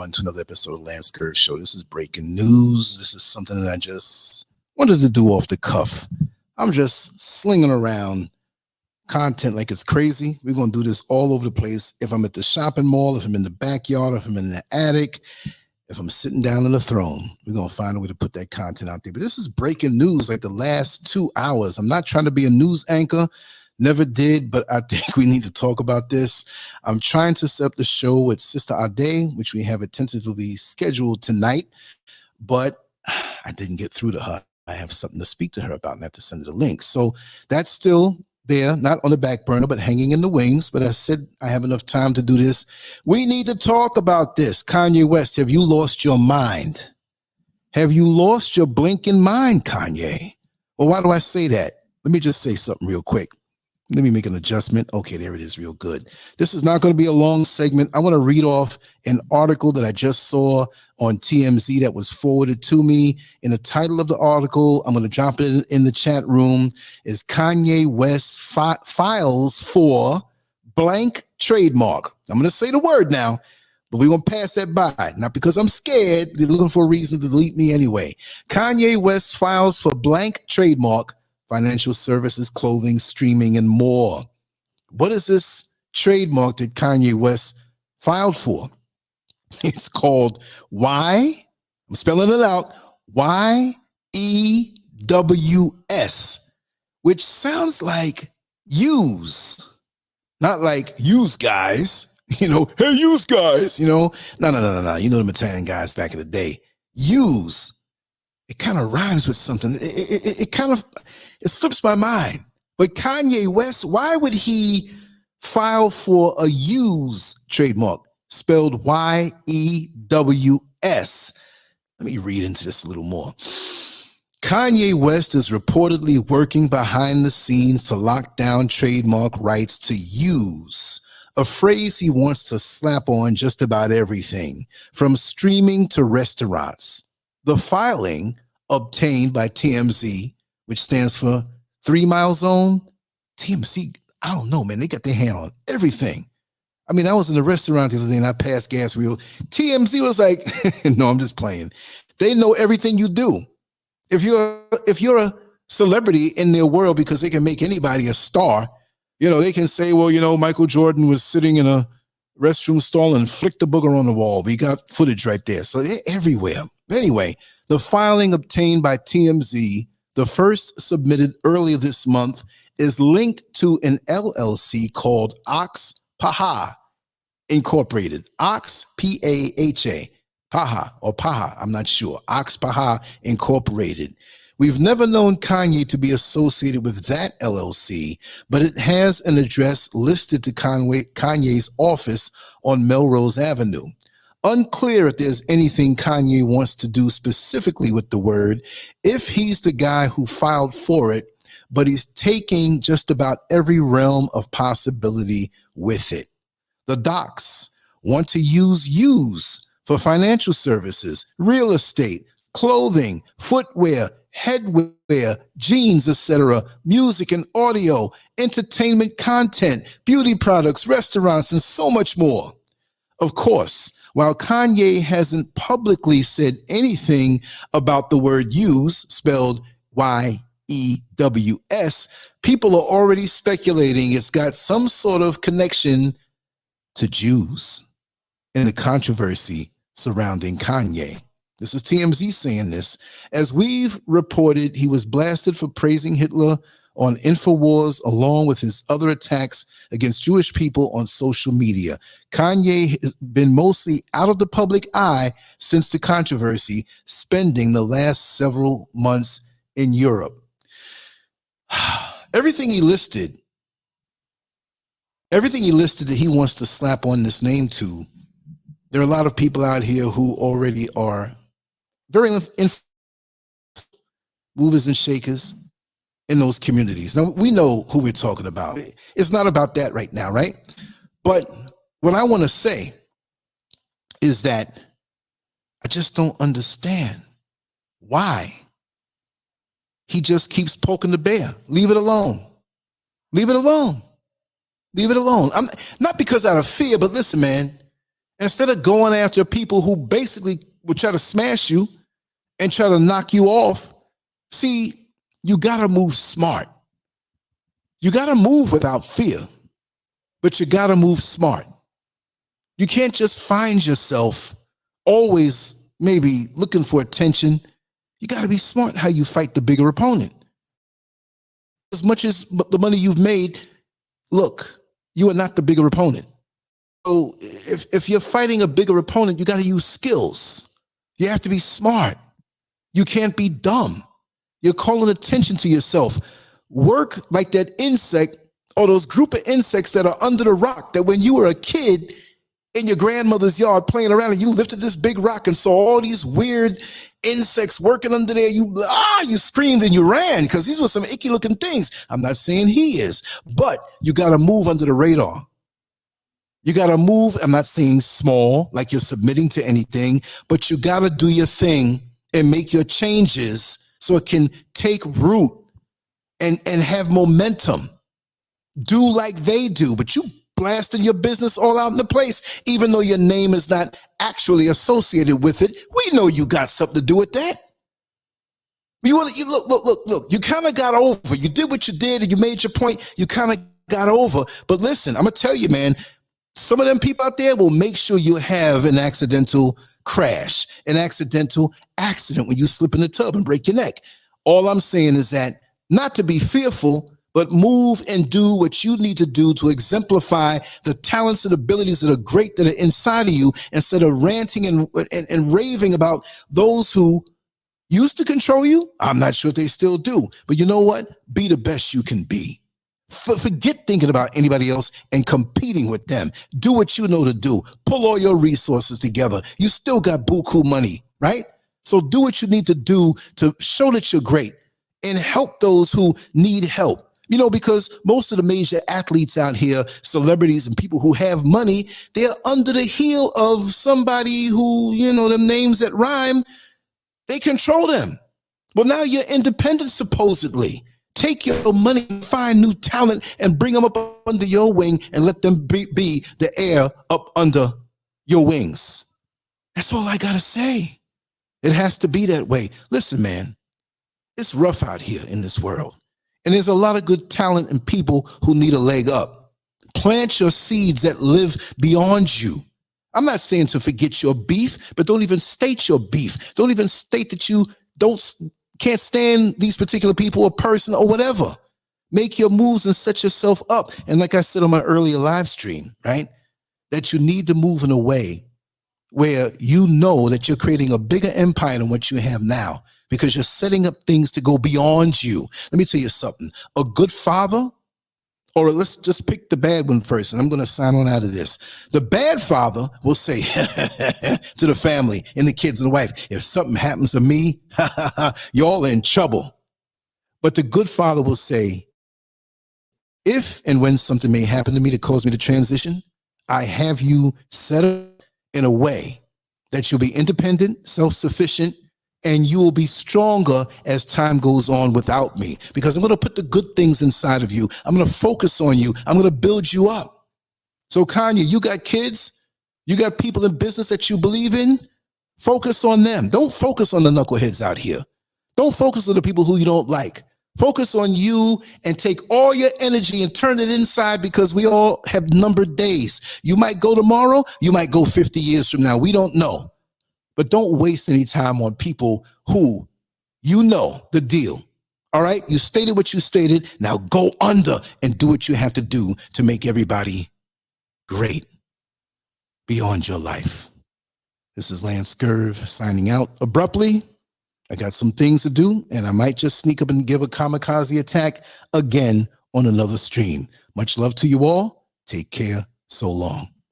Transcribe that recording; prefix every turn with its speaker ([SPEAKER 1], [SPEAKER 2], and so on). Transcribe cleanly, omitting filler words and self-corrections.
[SPEAKER 1] everyone, to another episode of Lancescurv Show. This is breaking news. This is something that I just wanted to do off the cuff. I'm just slinging around content like it's crazy. We're going to do this all over the place. If I'm at the shopping mall, if I'm in the backyard, if I'm in the attic, if I'm sitting down on the throne, we're going to find a way to put that content out there. But this is breaking news like the last 2 hours. I'm not trying to be a news anchor. Never did, but I think we need to talk about this. I'm trying to set up the show with Sister Ade, which we have it tentatively scheduled tonight, but I didn't get through to her. I have something to speak to her about and I have to send her the link. So that's still there, not on the back burner, but hanging in the wings. But I said I have enough time to do this. We need to talk about this. Kanye West, have you lost your mind? Have you lost your blinking mind, Kanye? Well, why do I say that? Let me just say something real quick. Let me make an adjustment. Okay, there it is, real good. This is not going to be a long segment. I want to read off an article that I just saw on TMZ that was forwarded to me. In the title of the article, I'm going to drop it in the chat room, is Kanye West files for blank trademark. I'm going to say the word now, but we're going to pass that by. Not because I'm scared. They're looking for a reason to delete me anyway. Kanye West files for blank trademark, financial services, clothing, streaming, and more. What is this trademark that Kanye West filed for? It's called I'm spelling it out, YEWS, which sounds like use, not like use guys, hey, use guys, no. You know them Italian guys back in the day. Use, it kind of rhymes with something. It slips my mind. But Kanye West, why would he file for a use trademark spelled YEWS? Let me read into this a little more. Kanye West is reportedly working behind the scenes to lock down trademark rights to use, a phrase he wants to slap on just about everything, from streaming to restaurants. The filing, obtained by TMZ, which stands for 3 Mile Zone. TMZ, I don't know, man. They got their hand on everything. I mean, I was in a restaurant the other day and I passed gas wheel. TMZ was like, no, I'm just playing. They know everything you do. If you're a celebrity in their world, because they can make anybody a star, they can say, well, Michael Jordan was sitting in a restroom stall and flicked the booger on the wall. We got footage right there. So they're everywhere. Anyway, the filing obtained by TMZ, the first submitted earlier this month, is linked to an LLC called OXPAHA Incorporated. Ox, P-A-H-A, Paha or Paha, I'm not sure. OXPAHA Incorporated. We've never known Kanye to be associated with that LLC, but it has an address listed to Kanye's office on Melrose Avenue. Unclear if there's anything Kanye wants to do specifically with the word, if he's the guy who filed for it, but he's taking just about every realm of possibility with it. The docs want to use for financial services, real estate, clothing, footwear, headwear, jeans, etc., music and audio, entertainment content, beauty products, restaurants, and so much more. Of course, while Kanye hasn't publicly said anything about the word use, spelled YEWS, people are already speculating it's got some sort of connection to Jews and the controversy surrounding Kanye. This is TMZ saying this. As we've reported, he was blasted for praising Hitler on InfoWars, along with his other attacks against Jewish people on social media. Kanye has been mostly out of the public eye since the controversy, spending the last several months in Europe. Everything he listed that he wants to slap on this name to, there are a lot of people out here who already are very movers and shakers in those communities. Now, we know who we're talking about. It's not about that right now, right? But what I want to say is that I just don't understand why he just keeps poking the bear. Leave it alone. Leave it alone. Leave it alone. I'm not because out of fear, but listen, man, Instead of going after people who basically will try to smash you and try to knock you off, see, you got to move smart. You got to move without fear, but you got to move smart. You can't just find yourself always maybe looking for attention. You got to be smart how you fight the bigger opponent. As much as the money you've made, look, you are not the bigger opponent. So if you're fighting a bigger opponent, you got to use skills. You have to be smart. You can't be dumb. You're calling attention to yourself. Work like that insect or those group of insects that are under the rock that when you were a kid in your grandmother's yard playing around and you lifted this big rock and saw all these weird insects working under there, you screamed and you ran because these were some icky looking things. I'm not saying he is, but you got to move under the radar. You got to move. I'm not saying small, like you're submitting to anything, but you got to do your thing and make your changes so it can take root and have momentum. Do like they do, but you blasting your business all out in the place, even though your name is not actually associated with it. We know you got something to do with that. Look, you kind of got over. You did what you did and you made your point. You kind of got over. But listen, I'm going to tell you, man, some of them people out there will make sure you have an accidental crash, an accidental accident when you slip in the tub and break your neck. All I'm saying is that not to be fearful, but move and do what you need to do to exemplify the talents and abilities that are great that are inside of you, instead of ranting and raving about those who used to control you. I'm not sure if they still do, but you know what? Be the best you can be. Forget thinking about anybody else and competing with them. Do what you know to do. Pull all your resources together. You still got buku money, right? So do what you need to do to show that you're great and help those who need help. You know, because most of the major athletes out here, celebrities and people who have money, they're under the heel of somebody who, you know, them names that rhyme, they control them. Well, now you're independent, supposedly. Take your money, find new talent, and bring them up under your wing and let them be the air up under your wings. That's all I got to say. It has to be that way. Listen, man, it's rough out here in this world. And there's a lot of good talent and people who need a leg up. Plant your seeds that live beyond you. I'm not saying to forget your beef, but don't even state your beef. Don't even state that you can't stand these particular people or person or whatever. Make your moves and set yourself up. And like I said on my earlier live stream, right, that you need to move in a way where you know that you're creating a bigger empire than what you have now, because you're setting up things to go beyond you. Let me tell you something. A good father, or let's just pick the bad one first, and I'm going to sign on out of this. The bad father will say to the family and the kids and the wife, if something happens to me, y'all in trouble. But the good father will say, if and when something may happen to me that cause me to transition, I have you set up in a way that you'll be independent, self-sufficient, and you will be stronger as time goes on without me, because I'm going to put the good things inside of you. I'm going to focus on you. I'm going to build you up. So Kanye, you got kids, you got people in business that you believe in. Focus on them. Don't focus on the knuckleheads out here. Don't focus on the people who you don't like. Focus on you and take all your energy and turn it inside, because we all have numbered days. You might go tomorrow. You might go 50 years from now. We don't know. But don't waste any time on people who you know the deal. All right? You stated what you stated. Now go under and do what you have to do to make everybody great beyond your life. This is Lancescurv signing out abruptly. I got some things to do, and I might just sneak up and give a kamikaze attack again on another stream. Much love to you all. Take care. So long.